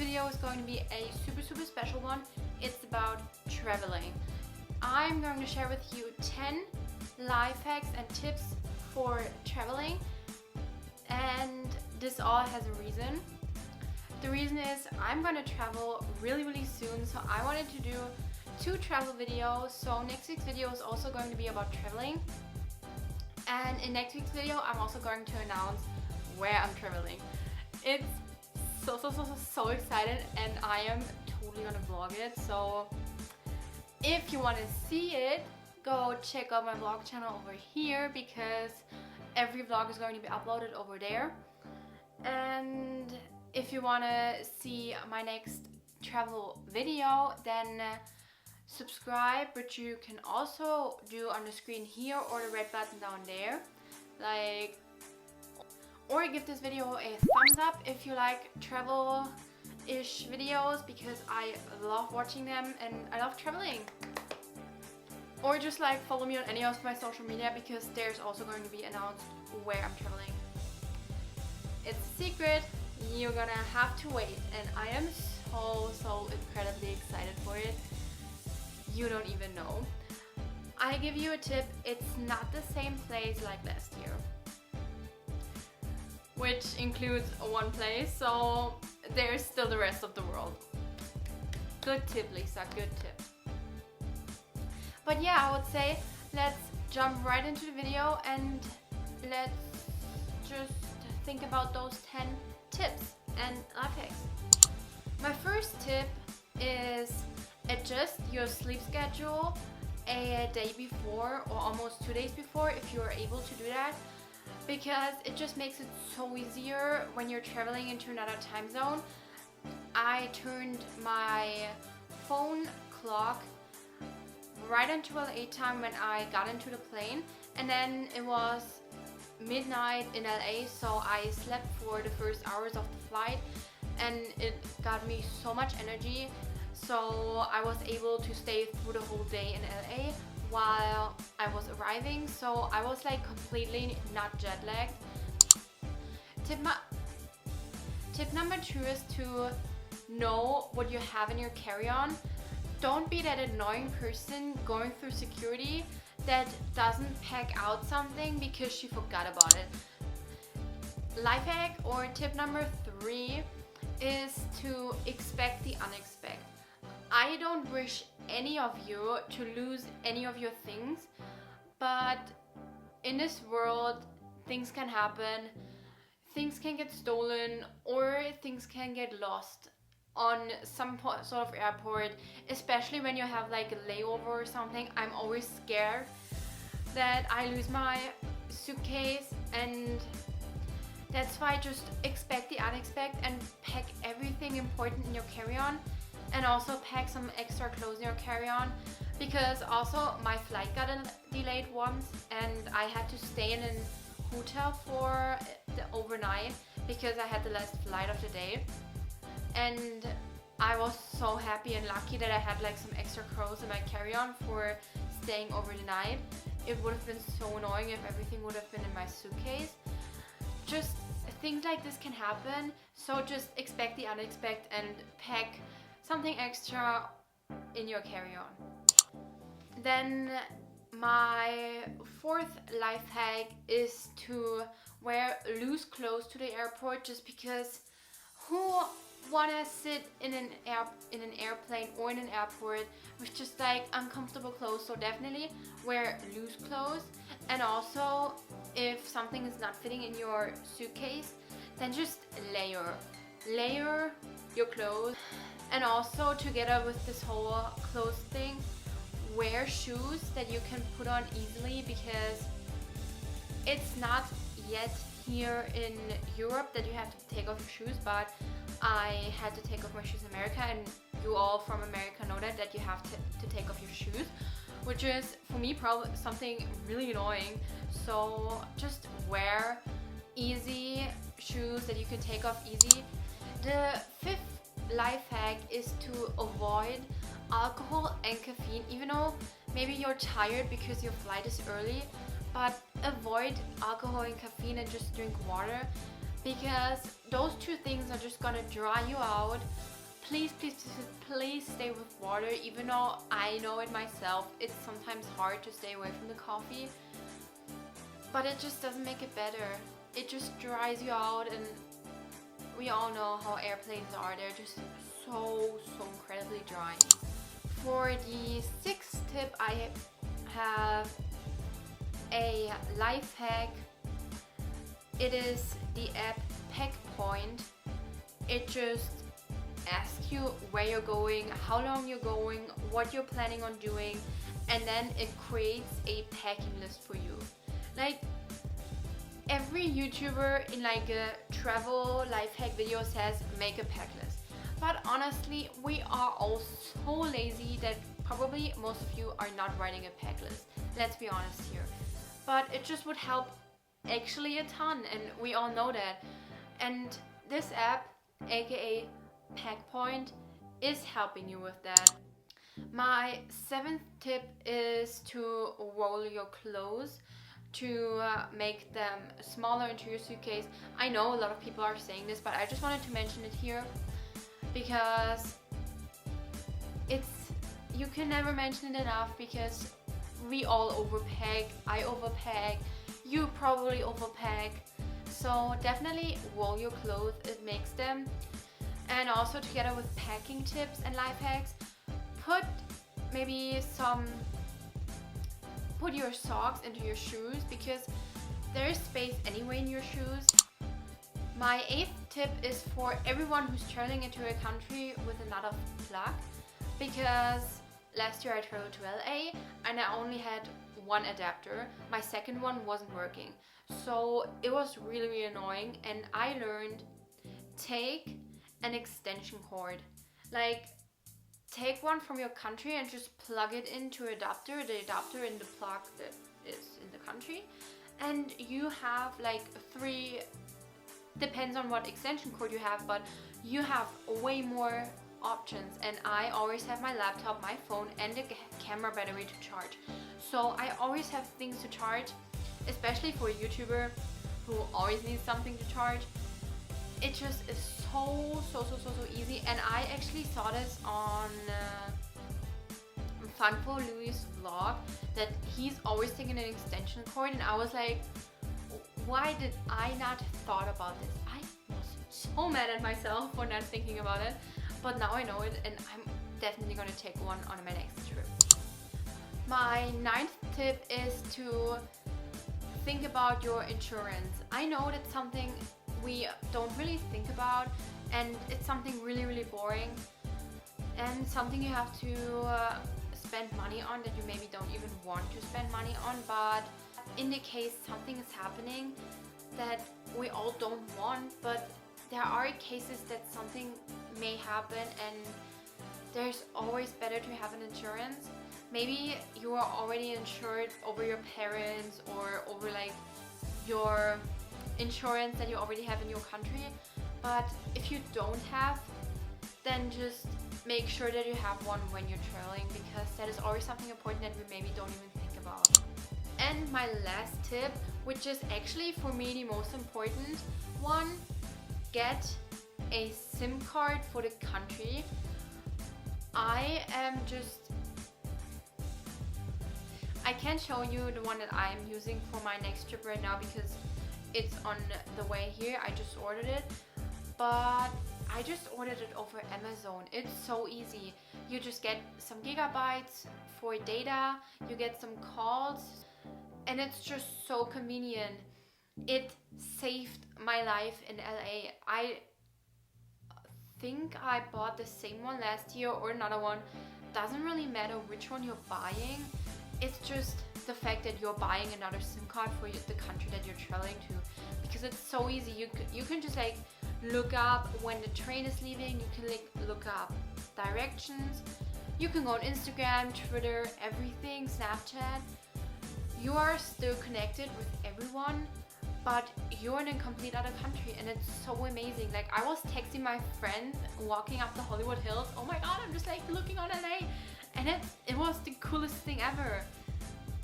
video is going to be a super special one. It's about traveling. I'm going to share with you 10 life hacks and tips for traveling, and this all has a reason. The reason is I'm going to travel really soon, so I wanted to do 2 travel videos. So next week's video is also going to be about traveling, and in next week's video I'm also going to announce where I'm traveling. It's so excited, and I am totally gonna vlog it. So if you want to see it, go check out my vlog channel over here, because every vlog is going to be uploaded over there. And if you want to see my next travel video, then subscribe, which you can also do on the screen here or the red button down there. Or give this video a thumbs up if you like travel-ish videos, because I love watching them and I love traveling. Or just follow me on any of my social media, because there's also going to be announced where I'm traveling. It's a secret, you're gonna have to wait, and I am so incredibly excited for it. You don't even know. I give you a tip, it's not the same place like last year, which includes one place, so there's still the rest of the world. Good tip, Lisa, good tip. But yeah, I would say let's jump right into the video and let's just think about those 10 tips and life hacks. My first tip is adjust your sleep schedule a day before or almost 2 days before, if you are able to do that, because it just makes it so easier when you're traveling into another time zone. I turned my phone clock right until LA time when I got into the plane, and then it was midnight in LA, so I slept for the first hours of the flight, and it got me so much energy, so I was able to stay through the whole day in LA while I was arriving, so I was completely not jet lagged. Tip number 2 is to know what you have in your carry-on. Don't be that annoying person going through security that doesn't pack out something because she forgot about it. Life hack or tip number 3 is to expect the unexpected. I don't wish any of you to lose any of your things, but in this world things can happen. Things can get stolen, or things can get lost on some sort of airport, especially when you have a layover or something. I'm always scared that I lose my suitcase, and that's why just expect the unexpected and pack everything important in your carry-on, and also pack some extra clothes in your carry-on, because also my flight got delayed once and I had to stay in a hotel for the overnight because I had the last flight of the day. And I was so happy and lucky that I had some extra clothes in my carry-on for staying over the night. It would have been so annoying if everything would have been in my suitcase. Just things like this can happen, so just expect the unexpected and pack something extra in your carry-on. Then my 4th life hack is to wear loose clothes to the airport, just because who wanna sit in an airplane or in an airport with just uncomfortable clothes? So definitely wear loose clothes. And also, if something is not fitting in your suitcase, then just layer your clothes. And also, together with this whole clothes thing, wear shoes that you can put on easily, because it's not yet here in Europe that you have to take off your shoes, but I had to take off my shoes in America, and you all from America know that you have to take off your shoes, which is for me probably something really annoying. So just wear easy shoes that you can take off easy. The 5th life hack is to avoid alcohol and caffeine, even though maybe you're tired because your flight is early, but avoid alcohol and caffeine and just drink water, because those two things are just gonna dry you out. Please, please, please, please stay with water, even though I know it myself. It's sometimes hard to stay away from the coffee, but it just doesn't make it better. It just dries you out, and we all know how airplanes are. They're just so incredibly dry. For the sixth tip, I have a life hack. It is the app Packpoint. It just asks you where you're going, how long you're going, what you're planning on doing, and then it creates a packing list for you. Like, every YouTuber in like a travel life hack video says make a pack list. But honestly, we are all so lazy that probably most of you are not writing a pack list. Let's be honest here. But it just would help actually a ton, and we all know that. And this app, aka Packpoint, is helping you with that. My seventh tip is to roll your clothes to make them smaller into your suitcase. I know a lot of people are saying this, but I just wanted to mention it here because you can never mention it enough, because we all overpack. I overpack, you probably overpack. So definitely roll your clothes, it makes them. And also, together with packing tips and life hacks, put your socks into your shoes, because there is space anyway in your shoes. My eighth tip is for everyone who's traveling into a country with another plug, because last year I traveled to LA and I only had one adapter. My second one wasn't working, so it was really annoying, and I learned, take an extension cord. Like, take one from your country and just plug it into the adapter in the plug that is in the country, and you have like 3, depends on what extension cord you have, but you have way more options. And I always have my laptop, my phone, and the camera battery to charge, so I always have things to charge, especially for a YouTuber who always needs something to charge. It just is so easy. And I actually saw this on wallflowervlogss vlog, that he's always taking an extension cord, and I was like, why did I not thought about this? I was so mad at myself for not thinking about it, but now I know it, and I'm definitely gonna take one on my next trip. My ninth tip is to think about your insurance. I know that's something we don't really think about, and it's something really boring, and something you have to spend money on that you maybe don't even want to spend money on. But in the case something is happening that we all don't want, but there are cases that something may happen, and there's always better to have an insurance. Maybe you are already insured over your parents or over like your insurance that you already have in your country, but if you don't have, then just make sure that you have one when you're traveling, because that is always something important that we maybe don't even think about. And my last tip, which is actually for me the most important one, get a SIM card for the country. I can't show you the one that I'm using for my next trip right now because it's on the way here. I just ordered it, but I just ordered it over Amazon. It's so easy. You just get some gigabytes for data, you get some calls, and it's just so convenient. It saved my life in LA. I think I bought the same one last year or another one. Doesn't really matter which one you're buying. It's just the fact that you're buying another SIM card for the country that you're traveling to, because it's so easy. You can just like look up when the train is leaving. You can like look up directions. You can go on Instagram, Twitter, everything, Snapchat. You are still connected with everyone, but you're in a complete other country, and it's so amazing. Like, I was texting my friend walking up the Hollywood Hills. Oh my god, I'm just like looking on LA, and it was the coolest thing ever.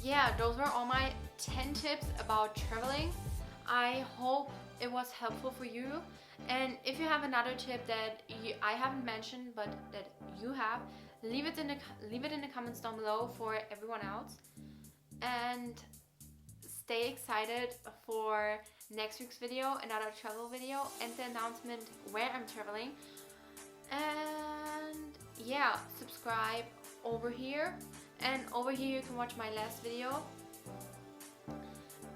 Yeah, those were all my 10 tips about traveling. I hope it was helpful for you. And if you have another tip that I haven't mentioned but that you have, leave it in the comments down below for everyone else. And stay excited for next week's video, another travel video, and the announcement where I'm traveling. And yeah, subscribe over here, and over here you can watch my last video.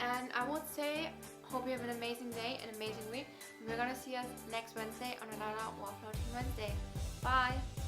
And I would say, hope you have an amazing day, an amazing week. We're gonna see us next Wednesday on another Wallflower Teen Wednesday. Bye!